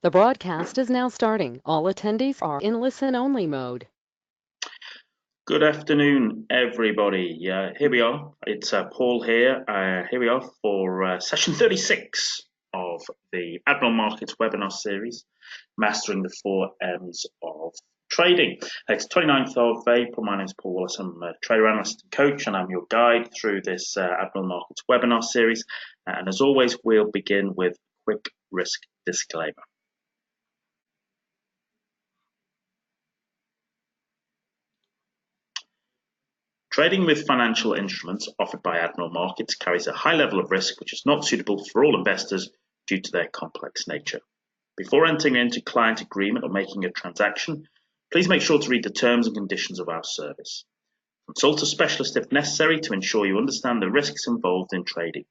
The broadcast is now starting. All attendees are in listen-only mode. Good afternoon, everybody. Here we are. It's Paul here. Here we are for session 36 of the Admiral Markets webinar series, Mastering the 4 M's of Trading. It's 29th of April. My name is Paul Wallace. I'm a trader analyst and coach, and I'm your guide through this Admiral Markets webinar series. And as always, we'll begin with a quick risk disclaimer. Trading with financial instruments offered by Admiral Markets carries a high level of risk which is not suitable for all investors due to their complex nature. Before entering into client agreement or making a transaction, please make sure to read the terms and conditions of our service. Consult a specialist if necessary to ensure you understand the risks involved in trading.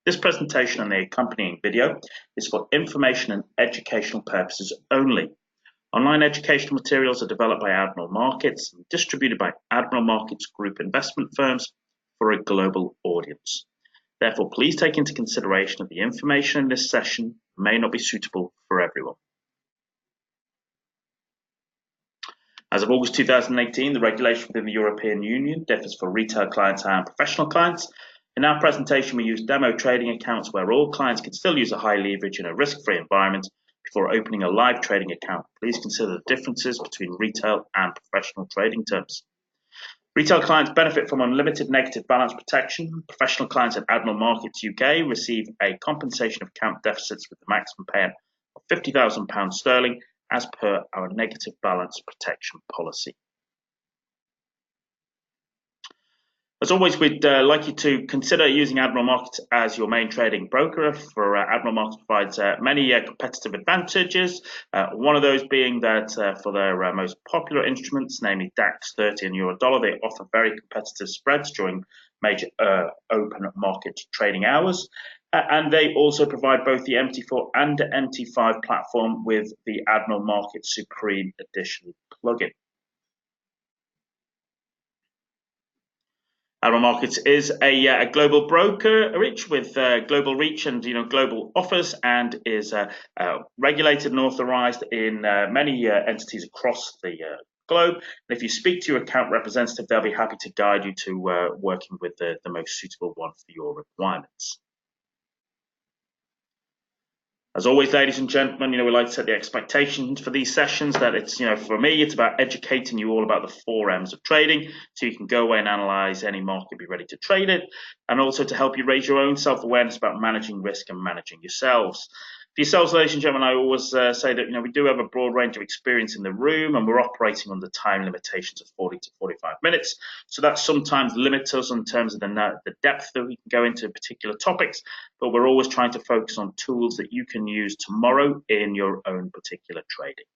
This presentation and the accompanying video is for information and educational purposes only. Online educational materials are developed by Admiral Markets and distributed by Admiral Markets Group investment firms for a global audience. Therefore, please take into consideration that the information in this session may not be suitable for everyone. As of August 2018, the regulation within the European Union differs for retail clients and professional clients. In our presentation, we use demo trading accounts where all clients can still use a high leverage in a risk-free environment. Before opening a live trading account, please consider the differences between retail and professional trading terms. Retail clients benefit from unlimited negative balance protection. Professional clients at Admiral Markets UK receive a compensation of account deficits with the maximum payout of £50,000 sterling as per our negative balance protection policy. As always, we'd like you to consider using Admiral Markets as your main trading broker. For Admiral Markets provides many competitive advantages. One of those being that for their most popular instruments, namely DAX 30 and Euro Dollar, they offer very competitive spreads during major open market trading hours. And they also provide both the MT4 and the MT5 platform with the Admiral Markets Supreme Edition plugin. Admiral Markets is a global brokerage with global reach and global offers, and is regulated and authorized in many entities across the globe. And if you speak to your account representative, they'll be happy to guide you to working with the most suitable one for your requirements. As always, ladies and gentlemen, we like to set the expectations for these sessions that it's, for me, it's about educating you all about the 4 M's of trading, so you can go away and analyze any market, be ready to trade it, and also to help you raise your own self-awareness about managing risk and managing yourselves. For yourselves, ladies and gentlemen, I always say that we do have a broad range of experience in the room, and we're operating under time limitations of 40 to 45 minutes. So that sometimes limits us in terms of the depth that we can go into particular topics, but we're always trying to focus on tools that you can use tomorrow in your own particular trading.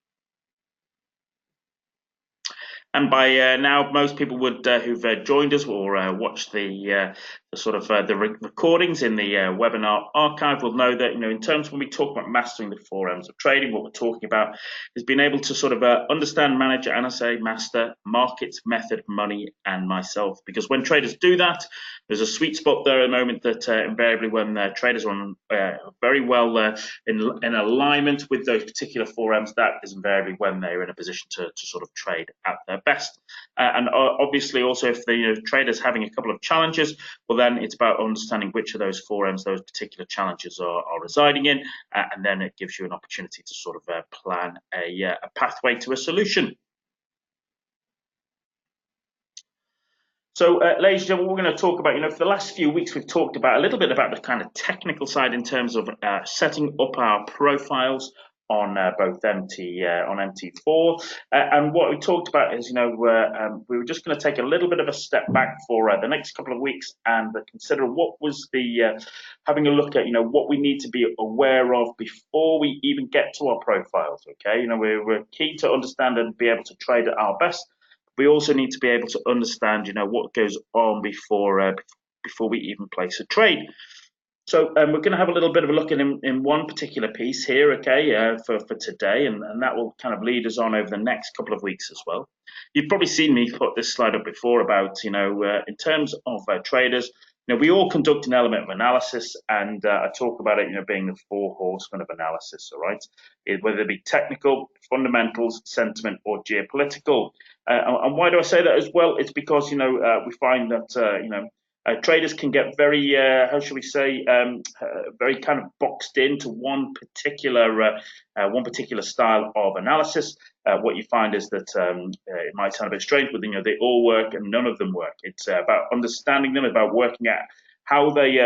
And by now, most people would who've joined us or watched the recordings in the webinar archive will know that in terms when we talk about mastering the 4 M's of trading, what we're talking about is being able to understand, manage, and I say master markets, method, money, and myself. Because when traders do that, there's a sweet spot there at the moment that invariably when traders are on very well in alignment with those particular 4 M's, that is invariably when they're in a position to trade at their best. And obviously also if the trader's having a couple of challenges, well then it's about understanding which of those 4 M's those particular challenges are residing in, and then it gives you an opportunity to plan a pathway to a solution. So, ladies and gentlemen, we're going to talk about, for the last few weeks, we've talked about a little bit about the kind of technical side in terms of setting up our profiles on both MT4, and what we talked about is, we were just going to take a little bit of a step back for the next couple of weeks and consider what was having a look at, what we need to be aware of before we even get to our profiles. Okay, we're keen to understand and be able to trade at our best. We also need to be able to understand, what goes on before we even place a trade. So we're going to have a little bit of a look in one particular piece here, okay, for today, and that will kind of lead us on over the next couple of weeks as well. You've probably seen me put this slide up before about, in terms of traders, we all conduct an element of analysis, and I talk about it, being the four horsemen of analysis. All right, whether it be technical, fundamentals, sentiment, or geopolitical. And why do I say that as well? It's because we find that traders can get very, how shall we say, very kind of boxed into one particular style of analysis. What you find is that it might sound a bit strange, but they all work and none of them work. It's about understanding them, about working out how they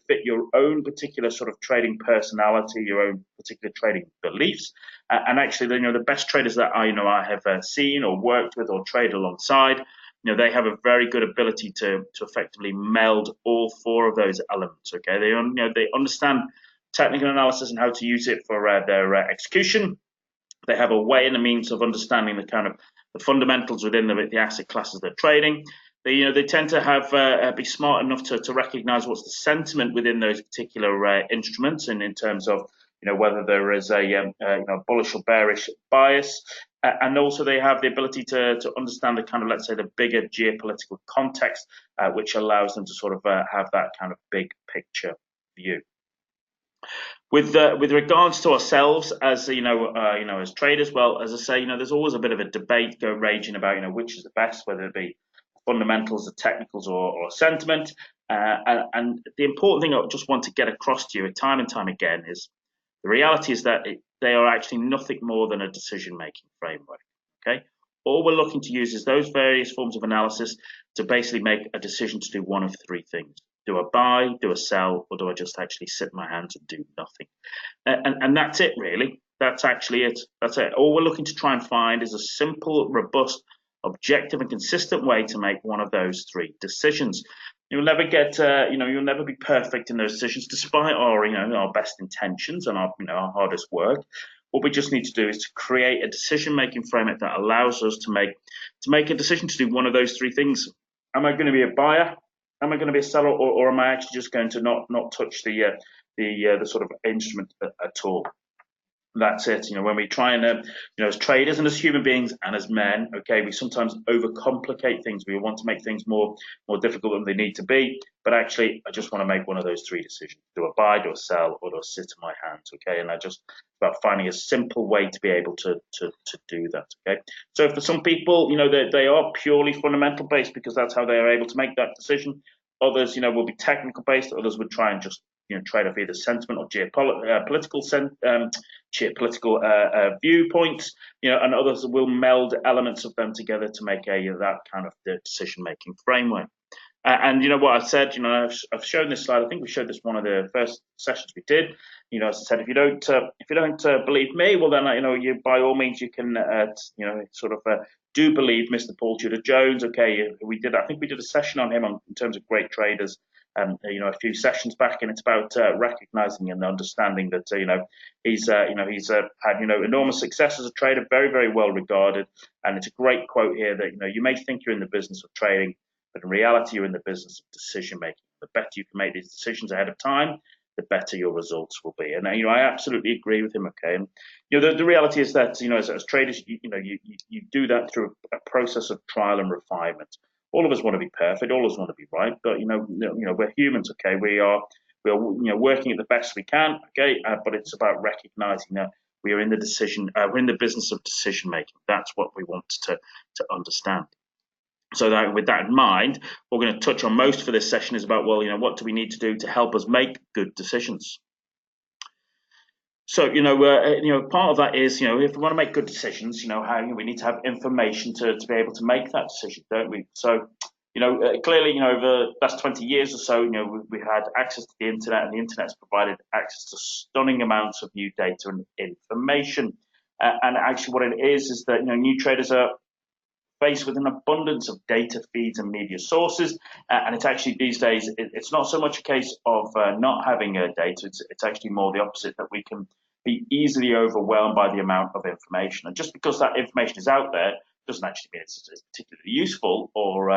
fit your own particular sort of trading personality, your own particular trading beliefs. And actually, the best traders that I have seen or worked with or traded alongside, they have a very good ability to effectively meld all four of those elements. Okay, they understand technical analysis and how to use it for their execution. They have a way and a means of understanding the kind of the fundamentals within the asset classes they're trading. They tend to have be smart enough to recognize what's the sentiment within those particular instruments, and in terms of whether there is a bullish or bearish bias, and also they have the ability to understand the kind of, let's say, the bigger geopolitical context, which allows them to sort of have that kind of big picture view. With regards to ourselves as as traders, well, as I say, there's always a bit of a debate raging about which is the best, whether it be fundamentals, the technicals, or sentiment. And the important thing I just want to get across to you time and time again is the reality is that they are actually nothing more than a decision-making framework. Okay, all we're looking to use is those various forms of analysis to basically make a decision to do one of three things. Do I buy, do I sell, or do I just actually sit in my hands and do nothing? And that's it, really. That's actually it. That's it. All we're looking to try and find is a simple, robust, objective, and consistent way to make one of those three decisions. You'll never get, you'll never be perfect in those decisions, despite our best intentions and our hardest work. What we just need to do is to create a decision-making framework that allows us to make a decision to do one of those three things. Am I going to be a buyer? Am I going to be a seller, or am I actually just going to not touch the sort of instrument at all? That's it. When we try and, as traders and as human beings and as men, okay, we sometimes overcomplicate things. We want to make things more difficult than they need to be. But actually, I just want to make one of those three decisions: do I buy, do I sell, or do I sit in my hands? Okay, and it's about finding a simple way to be able to do that. Okay, so for some people, they are purely fundamental based because that's how they are able to make that decision. Others, will be technical based. Others would try and just trade off either sentiment or geopolitical viewpoints, and others will meld elements of them together to make that kind of decision-making framework. And what I've said, I've shown this slide. I think we showed this one of the first sessions we did. As I said, if you don't believe me, well then you by all means you can do believe Mr. Paul Tudor Jones. Okay, I think we did a session on him in terms of great traders. A few sessions back, and it's about recognizing and understanding that he's had enormous success as a trader, very, very well regarded, and it's a great quote here that you may think you're in the business of trading, but in reality you're in the business of decision making. The better you can make these decisions ahead of time, the better your results will be. And I absolutely agree with him. Okay, and the reality is that as traders, you do that through a process of trial and refinement. All of us want to be perfect. All of us want to be right, but we're humans. Okay, we are working at the best we can. Okay, but it's about recognizing that we are in we're in the business of decision making. That's what we want to understand. So that with that in mind, we're going to touch on most for this session is about, well, what do we need to do to help us make good decisions? So, part of that is, if we want to make good decisions, how we need to have information to be able to make that decision, don't we? So, clearly, over the last 20 years or so, we've had access to the internet, and the internet's provided access to stunning amounts of new data and information. And actually, what it is that new traders are faced with an abundance of data feeds and media sources, and it's actually these days it's not so much a case of not having data. It's actually more the opposite, that we can be easily overwhelmed by the amount of information, and just because that information is out there doesn't actually mean it's particularly useful or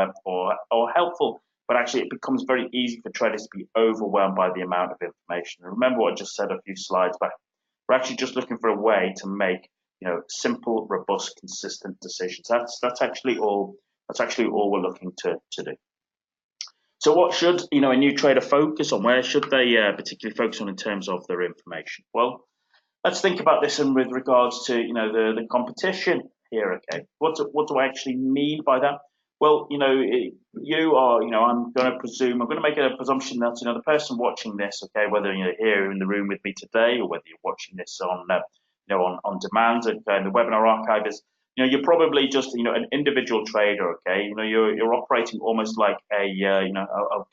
helpful. But actually, it becomes very easy for traders to be overwhelmed by the amount of information. And remember what I just said a few slides back. We're actually just looking for a way to make simple, robust, consistent decisions. That's actually all we're looking to do. So what should, a new trader focus on? Where should they particularly focus on in terms of their information? Well, let's think about this in with regards to, the competition here, okay? What do I actually mean by that? Well, you are, I'm going to make a presumption that, the person watching this, okay, whether you're here in the room with me today or whether you're watching this on, on demand, okay, in the webinar archive is, you're probably just, an individual trader, okay? You're operating almost like a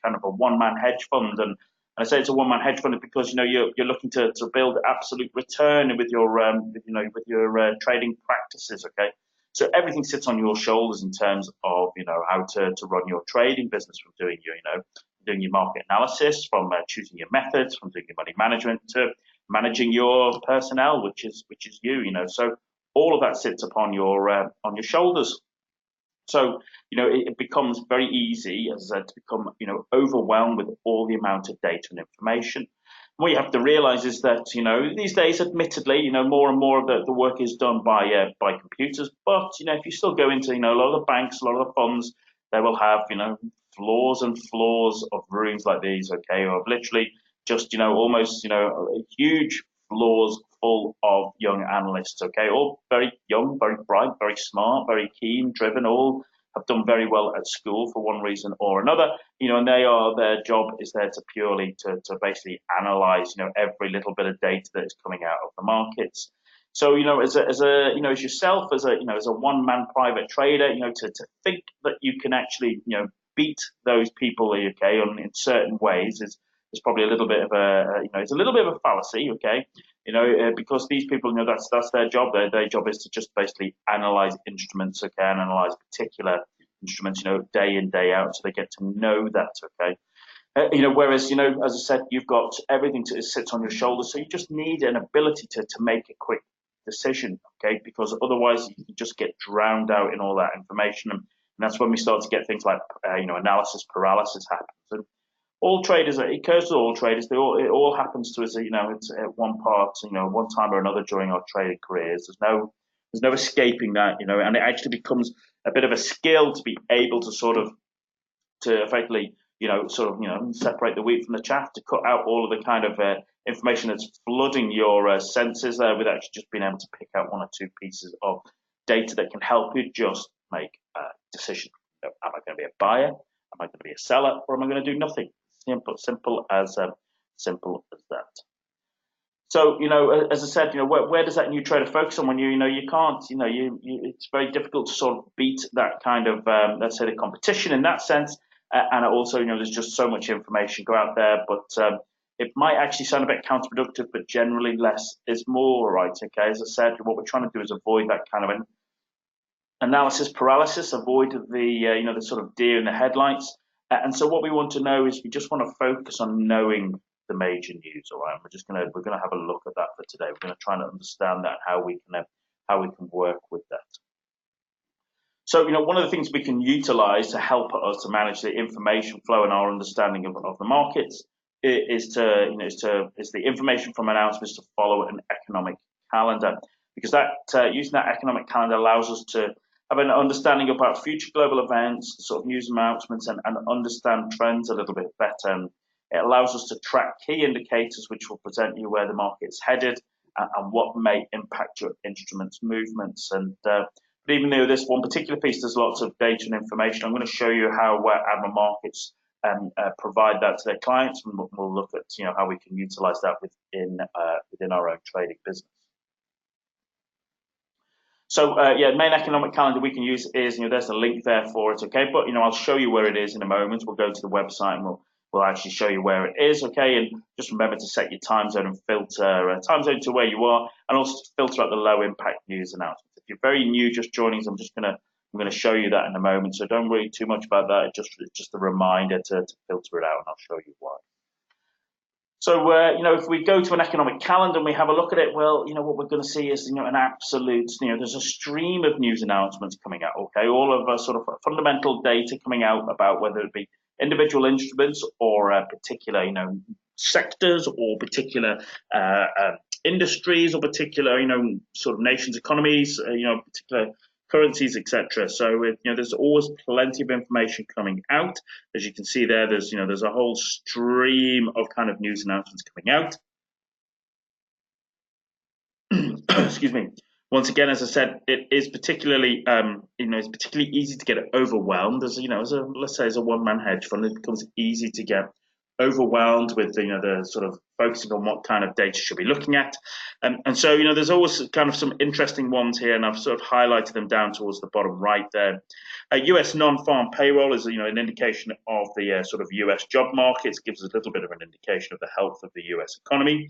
kind of a one-man hedge fund, and I say it's a one-man hedge fund because you're looking to build absolute return with your trading practices, okay? So everything sits on your shoulders in terms of how to run your trading business, from doing doing your market analysis, from choosing your methods, from doing your money management to managing your personnel, which is you. So all of that sits upon your on your shoulders. So, it becomes very easy, as I said, to become, overwhelmed with all the amount of data and information. What you have to realize is that, these days, admittedly, more and more of the work is done by computers. But, if you still go into, a lot of the banks, a lot of the funds, they will have, floors and floors of rooms like these, okay, of literally just, almost, huge floors full of young analysts, okay, all very young, very bright, very smart, very keen, driven, all have done very well at school for one reason or another, and their job is there to purely to basically analyze, every little bit of data that is coming out of the markets. So, as yourself, as a one-man private trader, to think that you can actually, beat those people, okay, in certain ways is probably a little bit of it's a little bit of a fallacy, okay, because these people, that's their job. Their job is to just basically analyze instruments, okay, and analyze particular instruments, day in, day out, so they get to know that, okay. Whereas, as I said, you've got everything to sit on your shoulders, so you just need an ability to make a quick decision, okay, because otherwise you just get drowned out in all that information, and that's when we start to get things like, analysis paralysis happens. And all traders, it occurs to all traders. It all happens to us. It's at one part, one time or another during our trading careers. There's no escaping that, and it actually becomes a bit of a skill to be able to to effectively, separate the wheat from the chaff, to cut out all of the kind of information that's flooding your senses there, with actually just being able to pick out one or two pieces of data that can help you just make a decision. Am I going to be a buyer? Am I going to be a seller? Or am I going to do nothing? Simple as that. So, as I said, where does that new trader focus on when you can't, it's very difficult to sort of beat that kind of, let's say, the competition in that sense. And also, there's just so much information go out there, but it might actually sound a bit counterproductive, but generally less is more, right? Okay, as I said, what we're trying to do is avoid that kind of an analysis paralysis, avoid the sort of deer in the headlights. And so what we want to know is we just want to focus on knowing the major news. All right, we're gonna have a look at that for today. We're gonna try and understand that, how we can work with that. So, one of the things we can utilize to help us to manage the information flow and our understanding of the markets is the information from announcements to follow an economic calendar, because that using that economic calendar allows us to have an understanding about future global events, sort of news announcements, and understand trends a little bit better. And it allows us to track key indicators which will present you where the market's headed and what may impact your instruments movements. And but even though this one particular piece, there's lots of data and information, I'm going to show you how ADMIRA markets provide that to their clients, and we'll look at how we can utilize that within our own trading business. So main economic calendar we can use is, there's a link there for it, okay? But I'll show you where it is in a moment. We'll go to the website and we'll actually show you where it is, okay? And just remember to set your time zone and filter time zone to where you are, and also filter out the low impact news announcements. If you're very new, just joining us, I'm going to show you that in a moment. So don't worry too much about that. It's just a reminder to filter it out, and I'll show you why. So, if we go to an economic calendar and we have a look at it, well, what we're going to see is, an absolute, there's a stream of news announcements coming out, okay? All of a sort of fundamental data coming out about whether it be individual instruments or particular, sectors or particular industries or particular, sort of nations' economies, particular currencies, etc. So there's always plenty of information coming out. As you can see there, there's a whole stream of kind of news announcements coming out. Excuse me. Once again, as I said, it is particularly, it's particularly easy to get overwhelmed. Let's say as a one-man hedge fund, it becomes easy to get overwhelmed with the sort of focusing on what kind of data should be looking at, and so there's always kind of some interesting ones here, and I've sort of highlighted them down towards the bottom right there. U.S. non-farm payroll is an indication of the sort of U.S. job markets, gives us a little bit of an indication of the health of the U.S. economy.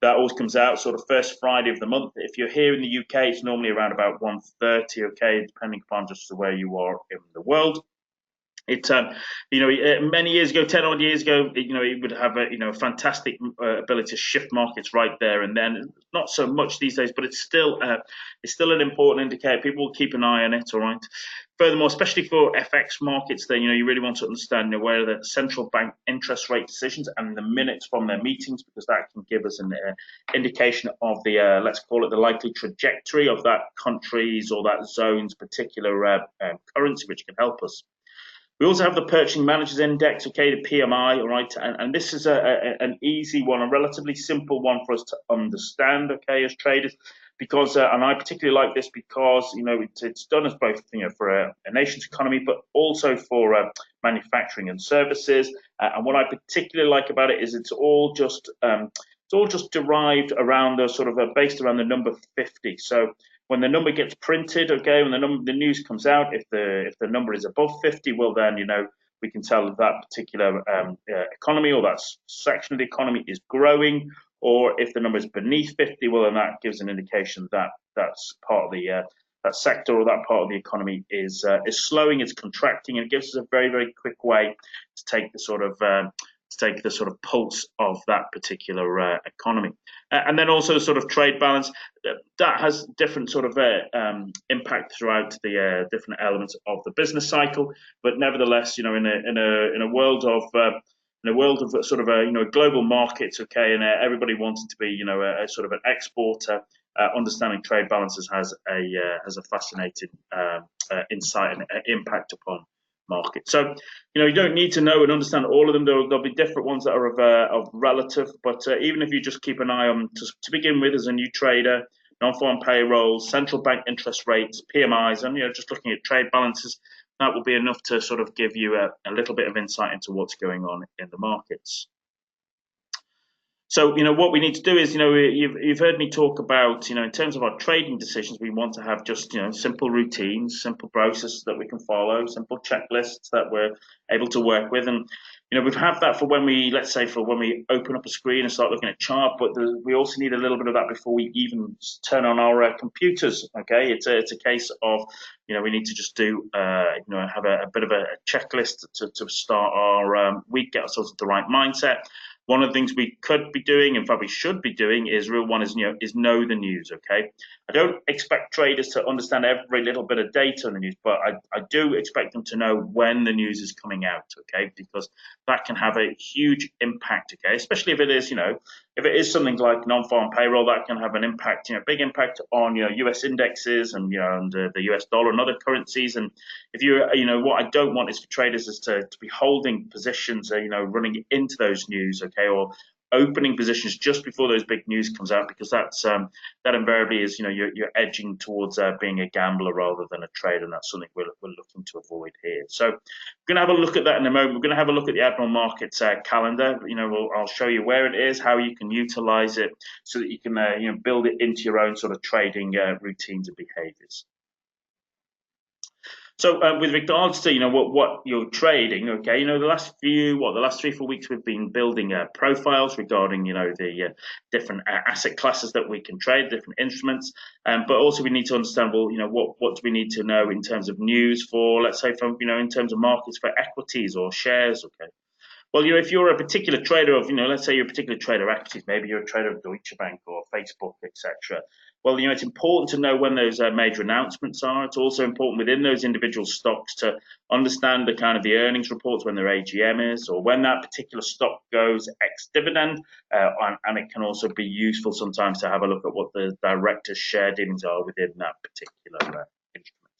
That always comes out sort of first Friday of the month. If you're here in the UK, it's normally around about 1:30, okay, depending upon just where you are in the world. It, many years ago, 10 odd years ago, it would have a fantastic ability to shift markets right there and then. Not so much these days, but it's still an important indicator. People will keep an eye on it, all right. Furthermore, especially for FX markets, then you really want to understand where the central bank interest rate decisions and the minutes from their meetings, because that can give us an indication of the let's call it the likely trajectory of that country's or that zone's particular currency, which can help us. We also have the Purchasing Managers Index, okay, the PMI, all right, and this is an easy one, a relatively simple one for us to understand, okay, as traders, because, and I particularly like this because, it's done as both, for a nation's economy, but also for manufacturing and services. And what I particularly like about it is it's all just derived around the sort of based around the number 50. So when the number gets printed, okay, when the news comes out, if the number is above 50, well then we can tell that particular economy or that section of the economy is growing. Or if the number is beneath 50, well then that gives an indication that that's part of the that sector or that part of the economy is slowing, it's contracting, and it gives us a very, very quick way to take the sort of pulse of that particular economy. And then also the sort of trade balance that has different sort of impact throughout the different elements of the business cycle. But nevertheless, in a world of sort of a global markets, okay, and everybody wanting to be a sort of an exporter, understanding trade balances has a fascinating insight and impact upon market. So, you don't need to know and understand all of them. There'll be different ones that are of relative, but even if you just keep an eye on, to begin with, as a new trader, non-farm payrolls, central bank interest rates, PMIs, and just looking at trade balances, that will be enough to sort of give you a little bit of insight into what's going on in the markets. So, what we need to do is, you've heard me talk about, in terms of our trading decisions, we want to have just, simple routines, simple processes that we can follow, simple checklists that we're able to work with. And, we've had that for when we open up a screen and start looking at a chart, but we also need a little bit of that before we even turn on our computers, okay? It's a case of, we need to just do, have a bit of a checklist to start our week, get ourselves into the right mindset. One of the things we could be doing, in fact we should be doing, is know the news, okay? I don't expect traders to understand every little bit of data in the news, but I do expect them to know when the news is coming out, okay? Because that can have a huge impact, okay? Especially if it is something like non-farm payroll, that can have an impact, big impact on US indexes and the US dollar and other currencies. And if what I don't want is for traders is to be holding positions, running into those news, okay, or opening positions just before those big news comes out, because that invariably is you're edging towards being a gambler rather than a trader, and that's something we're looking to avoid here. So we're going to have a look at that in a moment. We're going to have a look at the Admiral Markets calendar. I'll show you where it is, how you can utilize it, so that you can build it into your own sort of trading routines and behaviors. So with regards to what you're trading, okay, the last 3-4 weeks we've been building profiles regarding the different asset classes that we can trade, different instruments, but also we need to understand, well, what do we need to know in terms of news for, let's say, from in terms of markets for equities or shares, okay. Well, if you're a particular trader of, let's say you're a particular trader of equities, maybe you're a trader of Deutsche Bank or Facebook, etc. Well, it's important to know when those major announcements are. It's also important within those individual stocks to understand the kind of the earnings reports, when their AGM is, or when that particular stock goes ex-dividend. And it can also be useful sometimes to have a look at what the director's share dealings are within that particular instrument.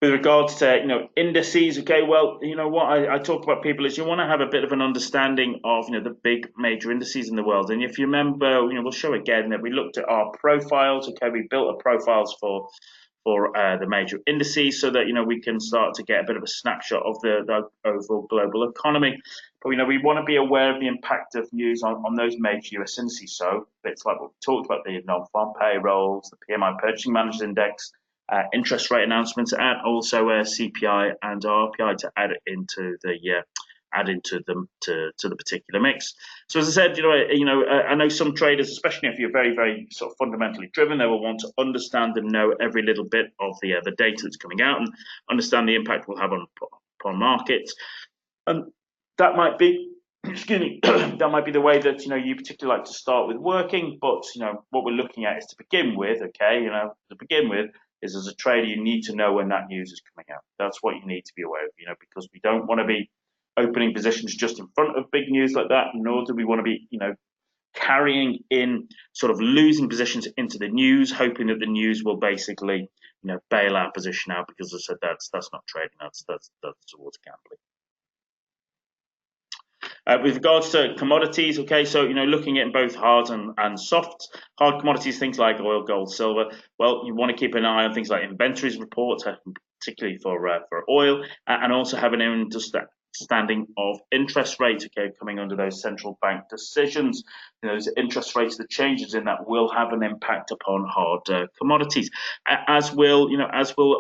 With regards to indices, okay, well, what I talk about people is you want to have a bit of an understanding of the big major indices in the world. And if you remember, we'll show again that we looked at our profiles. Okay, we built up profiles for the major indices so that we can start to get a bit of a snapshot of the overall global economy. But we want to be aware of the impact of news on those major US indices. So bits like what we talked about, the non-farm payrolls, the PMI Purchasing Managers Index, interest rate announcements, and also CPI and RPI to add into the particular mix. So as I said, I know some traders, especially if you're very, very sort of fundamentally driven, they will want to understand and know every little bit of the data that's coming out and understand the impact it will have upon markets. And that might be, excuse me, that might be the way that you particularly like to start with working. But what we're looking at is to begin with, is as a trader you need to know when that news is coming out. That's what you need to be aware of, because we don't want to be opening positions just in front of big news like that, nor do we want to be carrying in sort of losing positions into the news, hoping that the news will basically bail our position out, because as I said, that's not trading, that's towards gambling. With regards to commodities, okay, so looking at both hard and soft. Hard commodities, things like oil, gold, silver. Well, you want to keep an eye on things like inventories reports, particularly for oil, and also have an understanding of interest rates, okay, coming under those central bank decisions. Those interest rates, the changes in that will have an impact upon hard commodities, as will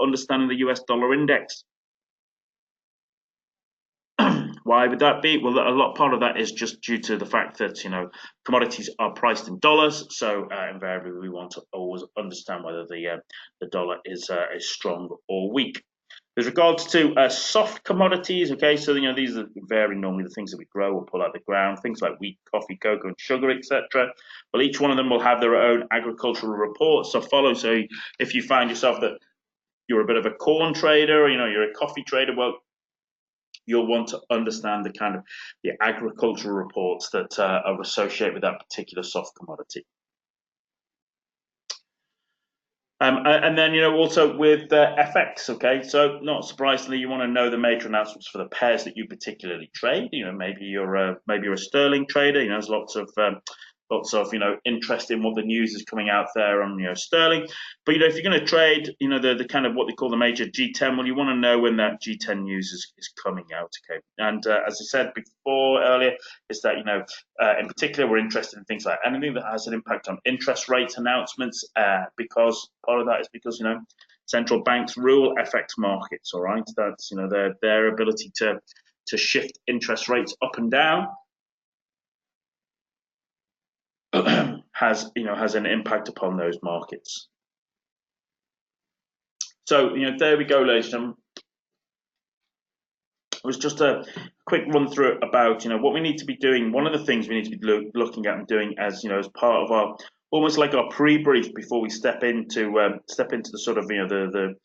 understanding the US dollar index. Why would that be? Well, part of that is just due to the fact that commodities are priced in dollars, so invariably we want to always understand whether the dollar is strong or weak. With regards to soft commodities, okay, so these are very normally the things that we grow or pull out of the ground, things like wheat, coffee, cocoa, and sugar, etc. Well, each one of them will have their own agricultural reports to follow. So if you find yourself that you're a bit of a corn trader, or you're a coffee trader, well, you'll want to understand the agricultural reports that are associated with that particular soft commodity. And then also with FX, okay, so not surprisingly you want to know the major announcements for the pairs that you particularly trade. Maybe you're a sterling trader. There's lots of interest in what the news is coming out there on sterling. But if you're going to trade the kind of what they call the major G10, well, you want to know when that G10 news is coming out, okay. And as I said before earlier, is that in particular we're interested in things like anything that has an impact on interest rate announcements, because part of that is because central banks rule FX markets. All right, that's their ability to shift interest rates up and down has an impact upon those markets. So there we go, ladies and gentlemen. It was just a quick run through about what we need to be doing. One of the things we need to be looking at and doing as as part of our almost like our pre-brief before we step into the sort of the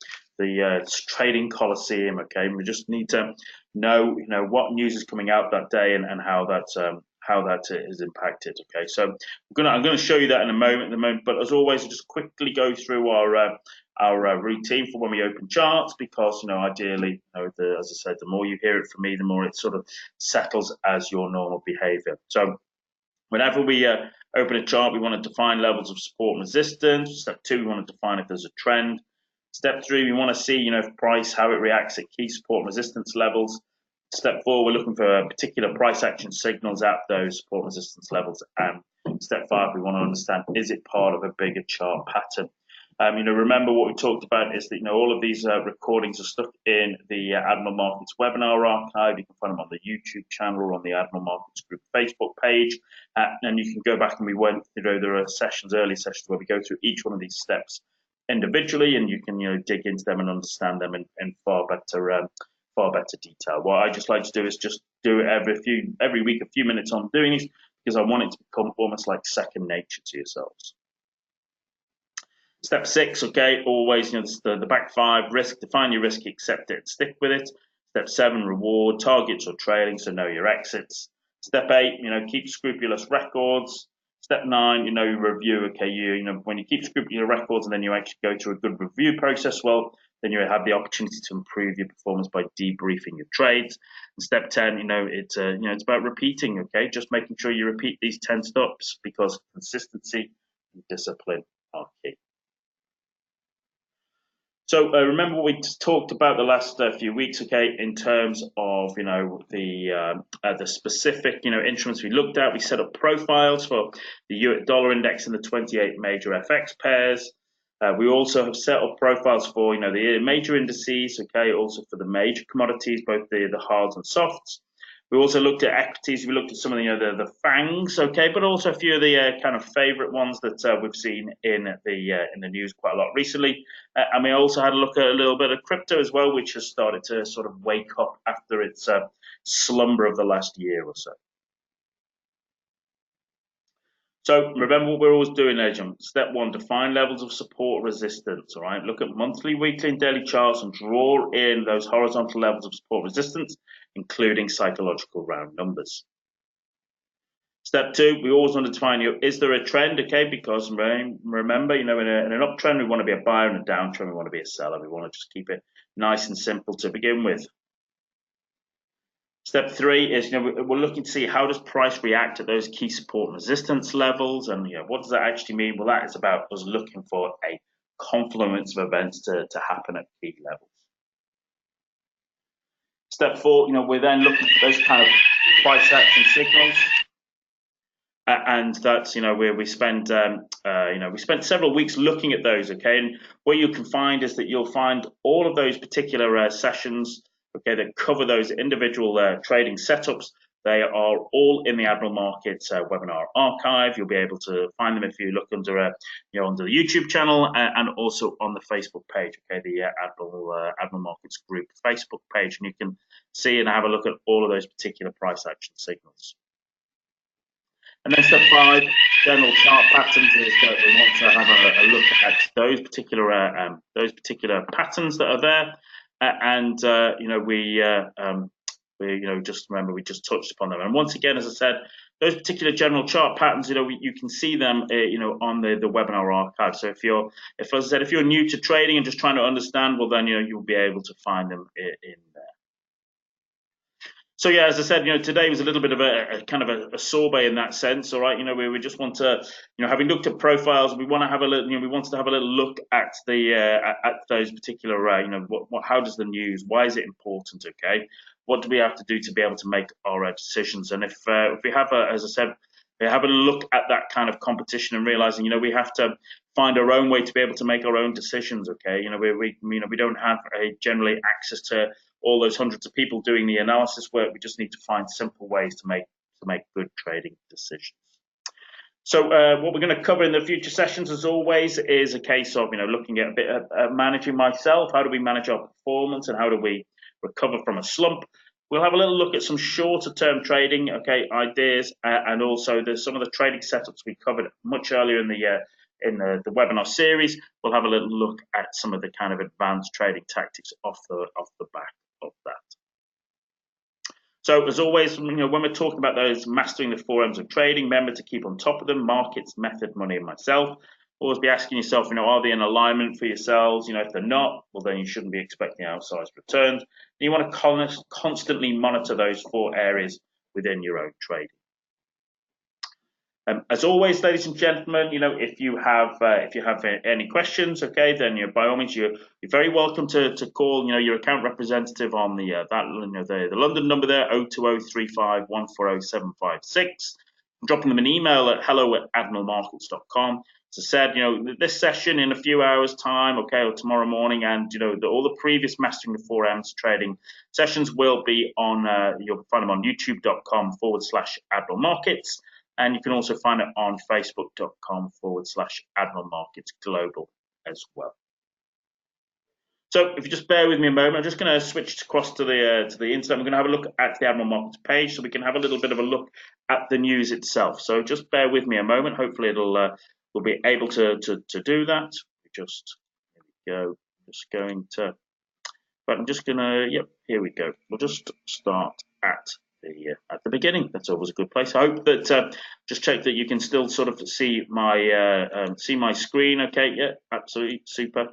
trading coliseum. Okay, we just need to know what news is coming out that day and how that is impacted. Okay, so I'm going to show you that in a moment. But as always, I'll just quickly go through our routine for when we open charts, because ideally, as I said, the more you hear it from me, the more it sort of settles as your normal behavior. So whenever we open a chart, we want to define levels of support and resistance. Step 2, we want to define if there's a trend. Step 3, we want to see if price, how it reacts at key support and resistance levels. Step 4, we're looking for particular price action signals at those support and resistance levels. And step 5, we want to understand, is it part of a bigger chart pattern? Remember what we talked about is that all of these recordings are stuck in the Admiral Markets webinar archive. You can find them on the YouTube channel or on the Admiral Markets Group Facebook page, and you can go back and we went through. There are early sessions where we go through each one of these steps individually, and you can dig into them and understand them in far better detail. What I just like to do is just do it every week, a few minutes on doing this, because I want it to become almost like second nature to yourselves. Step 6, okay, always, the back 5, risk, define your risk, accept it, stick with it. Step 7, reward, targets or trailing, so know your exits. Step 8, keep scrupulous records. Step 9, you review. Okay, when you keep scripting your records and then you actually go through a good review process, well, then you have the opportunity to improve your performance by debriefing your trades. And step 10, it's about repeating. Okay, just making sure you repeat these 10 steps because consistency and discipline are key. So remember what we talked about the last few weeks, okay, in terms of the specific instruments we looked at. We set up profiles for the US dollar index and the 28 major FX pairs. We also have set up profiles for the major indices, okay, also for the major commodities, both the hards and softs. We also looked at equities. We looked at some of the fangs, okay, but also a few of the kind of favorite ones that we've seen in the news quite a lot recently. And we also had a look at a little bit of crypto as well, which has started to sort of wake up after its slumber of the last year or so. So remember what we're always doing, Agent. Step 1, define levels of support resistance. All right, look at monthly, weekly, and daily charts and draw in those horizontal levels of support resistance, including psychological round numbers. Step 2, we always want to define is there a trend? Okay, because remember, in an uptrend we want to be a buyer, in a downtrend we want to be a seller. We want to just keep it nice and simple to begin with. Step 3 is we're looking to see how does price react at those key support and resistance levels, and what does that actually mean? Well, that is about us looking for a confluence of events to happen at key levels. Step 4, we're then looking for those kind of price action signals, and that's where we spend we spent several weeks looking at those. Okay, and what you can find is that you'll find all of those particular sessions, okay, that cover those individual trading setups. They are all in the Admiral Markets webinar archive. You'll be able to find them if you look under under the YouTube channel and also on the Facebook page. Okay, the Admiral Markets Group Facebook page, and you can see and have a look at all of those particular price action signals. And then step 5, general chart patterns, is that we want to have a look at those particular patterns that are there, and we just remember we just touched upon them. And once again, as I said, those particular general chart patterns, you can see them, on the webinar archive. So as I said, if you're new to trading and just trying to understand, well, then you'll be able to find them in there. So yeah, as I said, today was a little bit of a kind of a sorbet in that sense. All right, we just want to, having looked at profiles, we want to have a little, we wanted to have a little look at the at those particular, how does the news, why is it important? Okay, what do we have to do to be able to make our decisions? And if we have, as I said, we have a look at that kind of competition and realizing, we have to find our own way to be able to make our own decisions. Okay, we don't have generally access to all those hundreds of people doing the analysis work. We just need to find simple ways to make good trading decisions. So what we're going to cover in the future sessions, as always, is a case of looking at a bit of managing myself. How do we manage our performance, and how do we recover from a slump? We'll have a little look at some shorter term trading, okay, ideas, and also some of the trading setups we covered much earlier in the webinar series. We'll have a little look at some of the kind of advanced trading tactics off the back of that. So as always, when we're talking about those mastering the 4 M's of trading, remember to keep on top of them: markets, method, money, and myself. Always be asking yourself, are they in alignment for yourselves? If they're not, well, then you shouldn't be expecting outsized returns. And you want to constantly monitor those 4 areas within your own trading. As always, ladies and gentlemen, if you have any questions, okay, then by all means you're very welcome to call your account representative on the London number there, 02035 140 756. Dropping them an email at hello@admiralmarkets.com. As I said, this session in a few hours' time, okay, or tomorrow morning, and all the previous Mastering the 4 M's trading sessions will be on. You'll find them on youtube.com/Admiral Markets. And you can also find it on facebook.com/Admiral Markets Global as well. So if you just bear with me a moment, I'm just going to switch across to the internet. We're going to have a look at the Admiral Markets page so we can have a little bit of a look at the news itself. So just bear with me a moment. Hopefully we'll be able to do that. Here we go. Just going to, but I'm just going to, yep, here we go. We'll just start at the beginning. That's always a good place. I hope that just check that you can still sort of see my screen. Okay, yeah, absolutely super.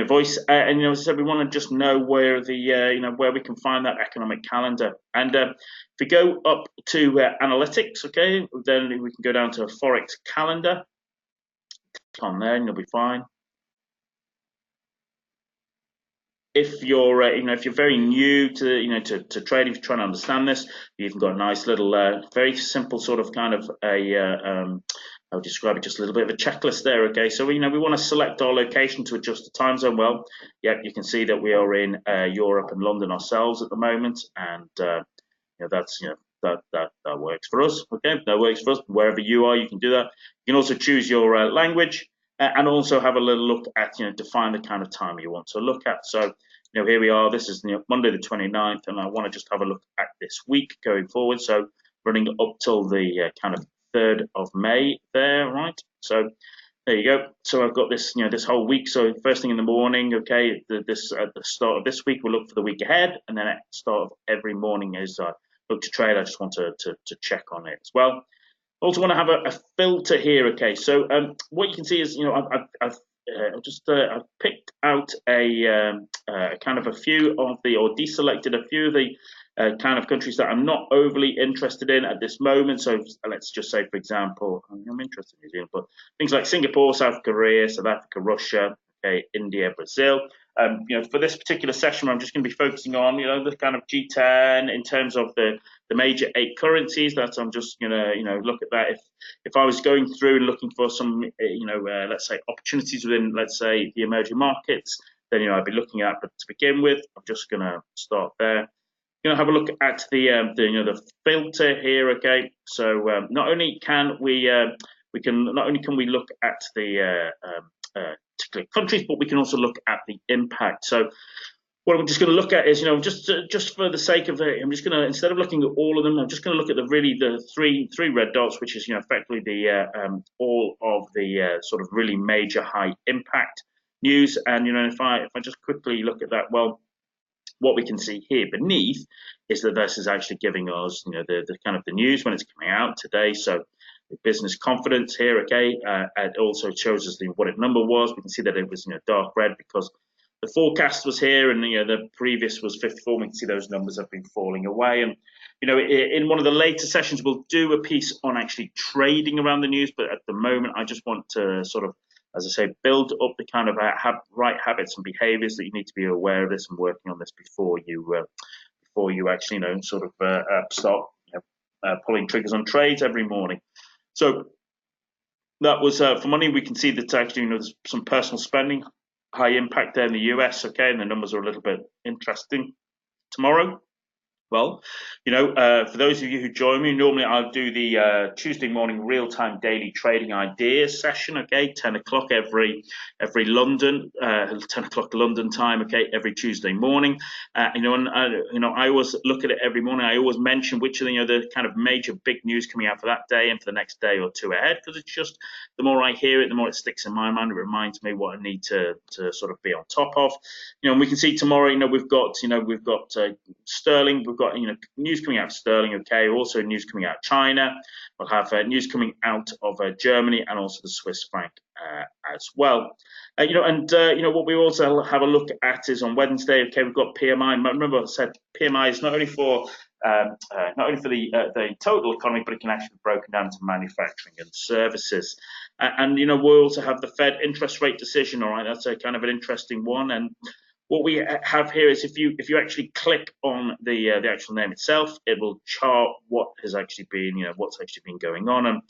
Voice and as I said, we want to just know where where we can find that economic calendar. And if we go up to analytics, okay, then we can go down to a Forex calendar. Click on there, and you'll be fine. If you're if you're very new to to trading, if you're trying to understand this, you've got a nice little very simple sort of kind of I would describe it, just a little bit of a checklist there. Okay, so we want to select our location to adjust the time zone. Well, yeah, you can see that we are in Europe and London ourselves at the moment, and that's that works for us. Okay, that works for us. Wherever you are, you can do that. You can also choose your language. And also have a little look at, define the kind of time you want to look at. So, here we are. This is Monday the 29th, and I want to just have a look at this week going forward. So, running up till the kind of 3rd of May there, right? So, there you go. So I've got this, this whole week. So first thing in the morning, okay, at the start of this week, we'll look for the week ahead, and then at the start of every morning as I look to trade, I just want to check on it as well. Also want to have a filter here. Okay, so what you can see is I've picked out a kind of a few of the, or deselected a few of the kind of countries that I'm not overly interested in at this moment. So let's just say, for example, I'm interested in New Zealand, but things like Singapore, South Korea, South Africa, Russia, okay, India, Brazil. For this particular session, I'm just going to be focusing on, the kind of G10 in terms of the major 8 currencies. That I'm just going to, look at that. If I was going through and looking for some, let's say opportunities within, let's say, the emerging markets, then, I'd be looking at, but to begin with, I'm just going to start there. Have a look at the filter here. Okay, so not only can we look at the particular countries, but we can also look at the impact. So what I'm just going to look at is, just for the sake of it, I'm just going to, instead of looking at all of them, I'm just going to look at the three red dots, which is effectively the all of the sort of really major high impact news. And if I just quickly look at that, well, what we can see here beneath is that this is actually giving us, the kind of the news when it's coming out today. So the business confidence here, okay, it also shows us what its number was. We can see that it was dark red because the forecast was here, and the previous was 54. We can see those numbers have been falling away. And in one of the later sessions, we'll do a piece on actually trading around the news. But at the moment, I just want to sort of, as I say, build up the kind of right habits and behaviors that you need to be aware of this and working on this before you actually sort of start pulling triggers on trades every morning. So that was for money. We can see that actually there's some personal spending, high impact there in the US. Okay, and the numbers are a little bit interesting tomorrow. Well, for those of you who join me, normally I'll do the Tuesday morning real-time daily trading ideas session. Okay, 10 o'clock every London, 10 o'clock London time. Okay, every Tuesday morning. I always look at it every morning. I always mention which of the kind of major big news coming out for that day and for the next day or two ahead, because it's just the more I hear it, the more it sticks in my mind. It reminds me what I need to sort of be on top of. And we can see tomorrow. We've got sterling. We've got news coming out of sterling, okay. Also news coming out of China. We'll have news coming out of Germany and also the Swiss franc as well. What we also have a look at is on Wednesday. Okay, we've got PMI. Remember, I said PMI is not only for the total economy, but it can actually be broken down to manufacturing and services. We'll also have the Fed interest rate decision. All right, that's a kind of an interesting one. And what we have here is if you actually click on the actual name itself, it will chart what has actually been what's actually been going on, and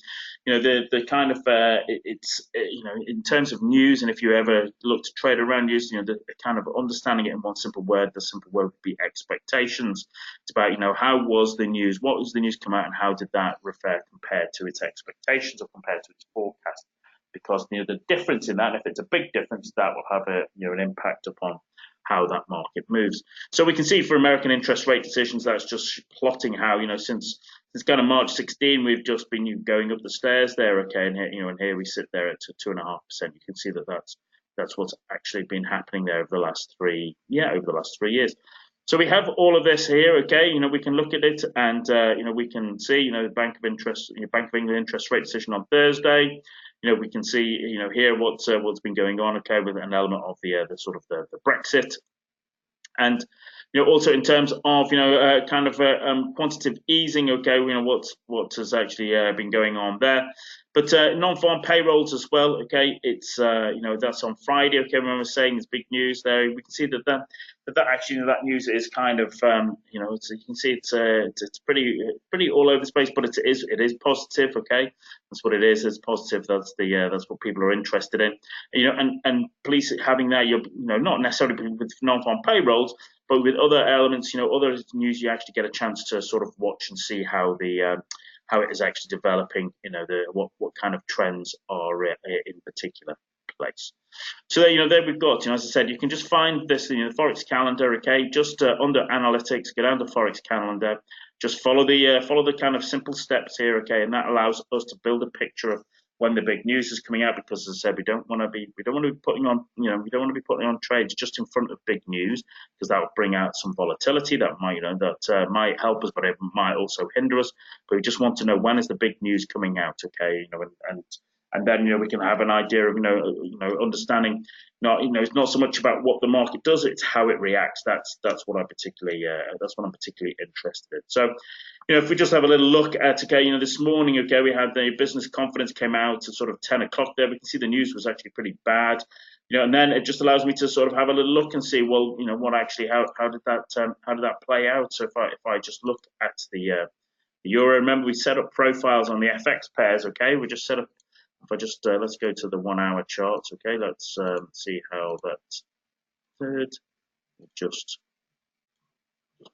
the kind of it's in terms of news, and if you ever look to trade around news, the kind of understanding it in one simple word, the simple word would be expectations. It's about how was the news, what was the news come out, and how did that refer compared to its expectations or compared to its forecast. Because the difference in that, if it's a big difference, that will have an impact upon how that market moves. So we can see for American interest rate decisions, that's just plotting how since kind of March 16, we've just been going up the stairs there. Okay, and here and here we sit there at 2.5%. You can see that that's what's actually been happening there over the last 3 years. So we have all of this here, okay. We can look at it, and we can see, the Bank of England interest rate decision on Thursday. We can see, here what's been going on, okay, with an element of the sort of the Brexit, and also in terms of kind of quantitative easing, okay, what has actually been going on there. But non-farm payrolls as well, okay, it's that's on Friday, okay. When we're saying there's big news there, we can see that actually that news is kind of you can see it's pretty all over the place, but it is positive, okay. That's what it is. It's positive. That's what people are interested in. And police having that, not necessarily with non-farm payrolls, but with other elements, other news, you actually get a chance to sort of watch and see how how it is actually developing. What kind of trends are in particular place. So there we've got. As I said, you can just find this in the Forex calendar. Okay, just under analytics, go down to Forex calendar. Just follow the kind of simple steps here. Okay, and that allows us to build a picture of when the big news is coming out, because as I said, we don't want to be putting on trades just in front of big news, because that will bring out some volatility that might help us, but it might also hinder us. But we just want to know when is the big news coming out, okay? And then we can have an idea of understanding. It's not so much about what the market does; it's how it reacts. That's what I'm particularly interested in. So, if we just have a little look at, okay, this morning, okay, we had the business confidence came out at sort of 10 o'clock there. We can see the news was actually pretty bad, and then it just allows me to sort of have a little look and see, well, what actually how did that play out? So if I just look at the euro, remember we set up profiles on the FX pairs, okay? We just set up. If I just let's go to the 1 hour charts, okay? Let's see how that did. Just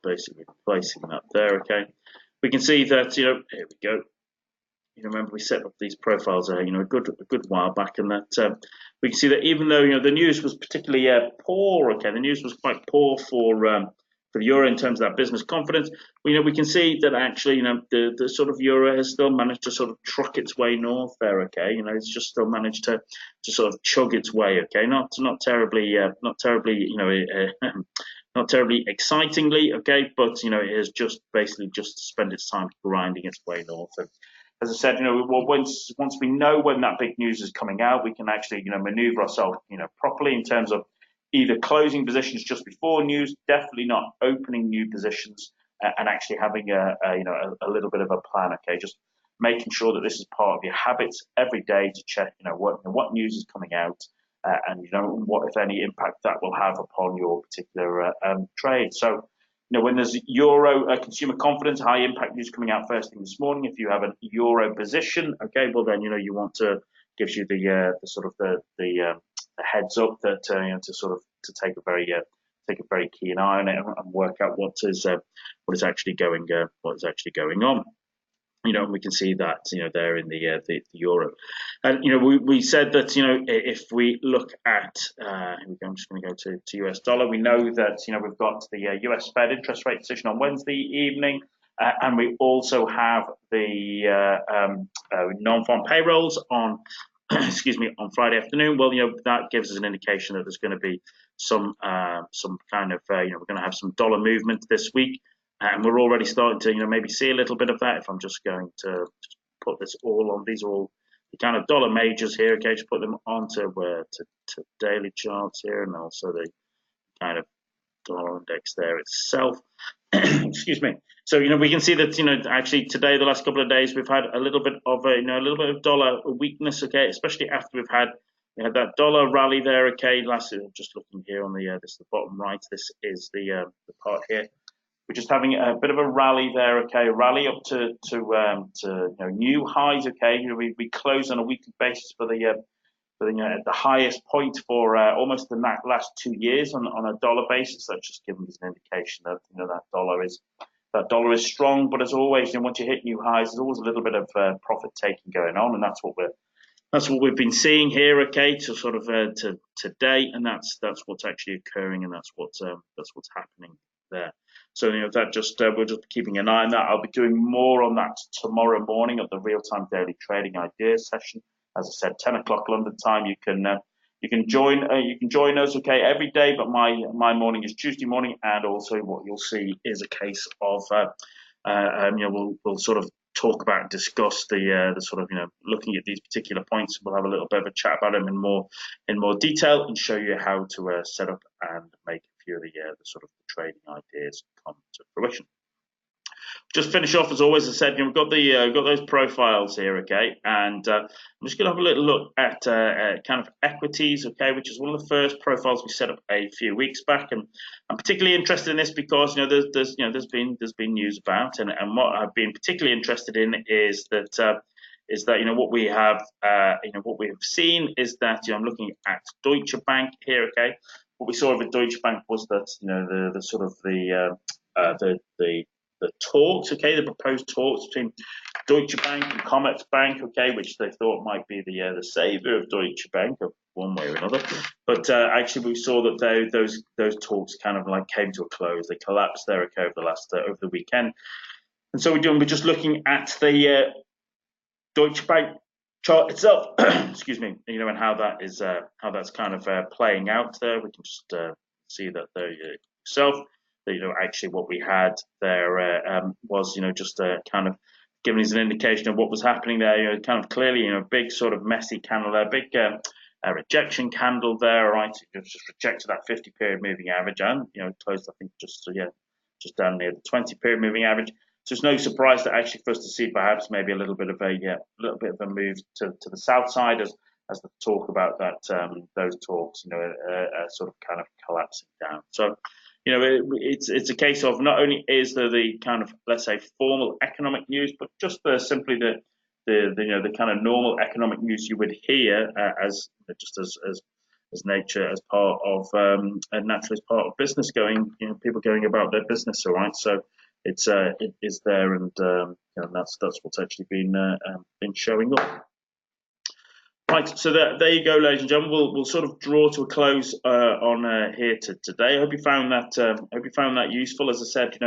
basically placing that there, okay? We can see that here we go. Remember we set up these profiles a good while back, and that we can see that even though the news was particularly poor, okay, the news was quite poor for the euro in terms of that business confidence. We can see that actually the sort of euro has still managed to sort of truck its way north there, okay. It's just still managed to sort of chug its way, okay. Not terribly not terribly excitingly, okay, but it has just basically just spent its time grinding its way north. And as I said, once we know when that big news is coming out, we can actually maneuver ourselves properly in terms of either closing positions just before news, definitely not opening new positions, and actually having a little bit of a plan, okay, just making sure that this is part of your habits every day to check what news is coming out. And what, if any, impact that will have upon your particular trade. So, when there's euro consumer confidence, high impact news coming out first thing this morning. If you have a euro position, okay, well then you want to gives you the sort of the heads up that to take a very keen eye on it and work out what is actually going on. We can see that there in the euro, and we said that if we look at I'm just going to go to US dollar. We know that we've got the US Fed interest rate decision on Wednesday evening, and we also have the non-farm payrolls on excuse me, on Friday afternoon. Well, that gives us an indication that there's going to be some kind of we're going to have some dollar movement this week. And we're already starting to, maybe see a little bit of that. If I'm just going to put this all on, these are all the kind of dollar majors here. Okay, just put them onto to daily charts here, and also the kind of dollar index there itself. Excuse me. So we can see that actually today, the last couple of days, we've had a little bit of dollar weakness. Okay, especially after we had that dollar rally there. Okay, just looking here on the this is the bottom right. This is the part here. We're just having a bit of a rally there, okay, rally up to new highs, okay. We closed on a weekly basis for the highest point for almost the last 2 years on a dollar basis. That's just giving us an indication that that dollar is strong. But as always, once you hit new highs, there's always a little bit of profit taking going on, and that's what we've been seeing here, okay, to sort of to today, and that's what's actually occurring, and that's what's happening there. So that just we're just keeping an eye on that. I'll be doing more on that tomorrow morning at the real-time daily trading ideas session. As I said, 10 o'clock London time. You can You can join us, okay, every day, but my morning is Tuesday morning, and also what you'll see is a case of we'll sort of talk about and discuss the sort of looking at these particular points. We'll have a little bit of a chat about them in more detail and show you how to set up and make a few of the sort of trading ideas come to fruition. Just finish off as always. As I said, we've got those profiles here, okay, and I'm just going to have a little look at kind of equities, okay, which is one of the first profiles we set up a few weeks back, and I'm particularly interested in this because there's been news about, and what I've been particularly interested in is that what we have seen is that I'm looking at Deutsche Bank here, okay. What we saw with Deutsche Bank was that the sort of the talks, okay, the proposed talks between Deutsche Bank and Commerzbank, okay, which they thought might be the savior of Deutsche Bank, one way or another. But actually, we saw that those talks kind of like came to a close. They collapsed there, okay, over the weekend. And so we're just looking at the Deutsche Bank chart itself, excuse me, and how that's kind of playing out there. We can just see that there yourself. That actually what we had there was just kind of giving us an indication of what was happening there. Kind of clearly big sort of messy candle there, big rejection candle there, right? It just rejected that 50-period moving average and closed I think just down near the 20-period moving average. So it's no surprise that actually for us to see perhaps maybe a little bit of a move to the south side as the talk about that those talks sort of kind of collapsing down. So it's a case of not only is there the kind of, let's say, formal economic news, but just simply the kind of normal economic news you would hear as nature, as part of naturally as part of business people going about their business, all right. So it is there, and that's what's actually been showing up. Right, so there you go, ladies and gentlemen. We'll sort of draw to a close on here today. I hope you found that useful. As I said,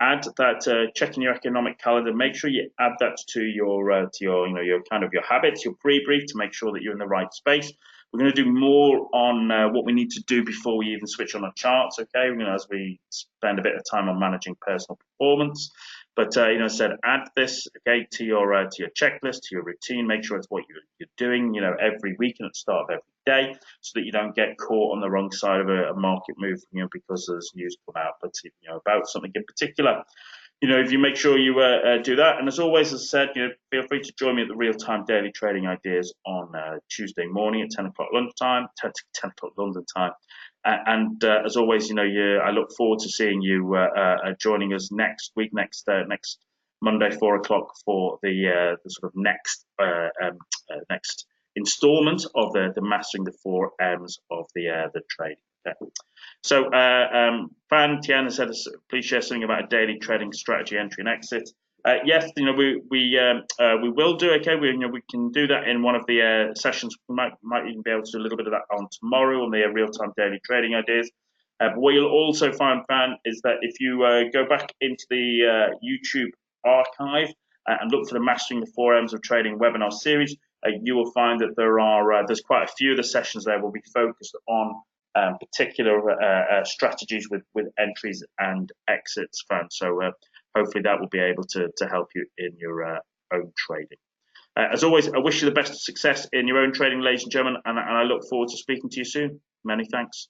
add that check in your economic calendar. Make sure you add that to your kind of your habits, your pre-brief, to make sure that you're in the right space. We're going to do more on what we need to do before we even switch on our charts. Okay, as we spend a bit of time on managing personal performance. But I said, add this, okay, to your checklist, to your routine. Make sure it's what you're doing, every week and at the start of every day, so that you don't get caught on the wrong side of a market move, because there's news come out, but about something in particular. If you make sure you do that, and as always, as I said, feel free to join me at the real-time daily trading ideas on Tuesday morning at 10 o'clock lunchtime, 10 o'clock London time. And as always, I look forward to seeing you joining us next week, next Monday, 4 o'clock, for the sort of next instalment of the Mastering the 4 M's of the trading. Okay. So, Fan Tian said, please share something about a daily trading strategy, entry and exit. Yes, we will do. Okay, we can do that in one of the sessions. We might even be able to do a little bit of that on tomorrow on the real-time daily trading ideas. But what you'll also find, Fan, is that if you go back into the YouTube archive and look for the Mastering the 4 M's of Trading webinar series, you will find that there's quite a few of the sessions there will be focused on particular strategies with entries and exits, Fan. So hopefully that will be able to help you in your own trading. As always, I wish you the best of success in your own trading, ladies and gentlemen, and I look forward to speaking to you soon. Many thanks.